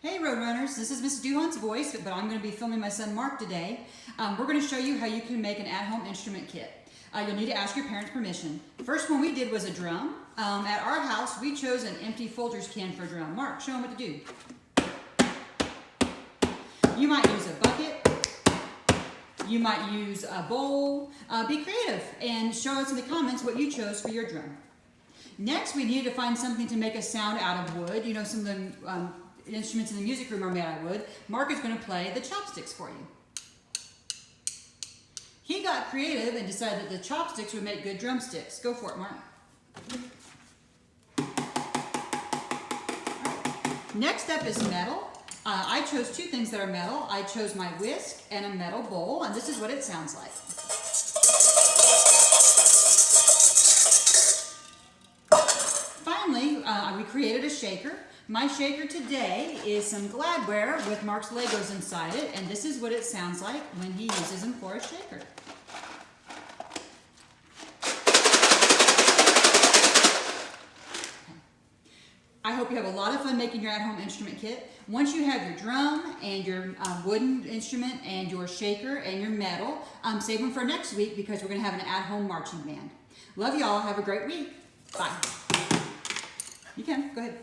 Hey Roadrunners, this is Miss Duhon's voice, but I'm going to be filming my son Mark today. We're going to show you how you can make an at-home instrument kit. You'll need to ask your parents' permission. The first one we did was a drum. At our house, we chose an empty Folgers can for a drum. Mark, show them what to do. You might use a bucket. You might use a bowl. Be creative and show us in the comments what you chose for your drum. Next, we needed to find something to make a sound out of wood. You know, some of the instruments in the music room are made out of wood. Mark is going to play the chopsticks for you. He got creative and decided that the chopsticks would make good drumsticks. Go for it, Mark. Next up is metal. I chose two things that are metal. I chose my whisk and a metal bowl, and this is what it sounds like. Finally, we created a shaker. My shaker today is some Gladware with Mark's Legos inside it, and this is what it sounds like when he uses them for a shaker. I hope you have a lot of fun making your at-home instrument kit. Once you have your drum and your wooden instrument and your shaker and your metal, save them for next week because we're going to have an at-home marching band. Love y'all. Have a great week. Bye. You can. Go ahead.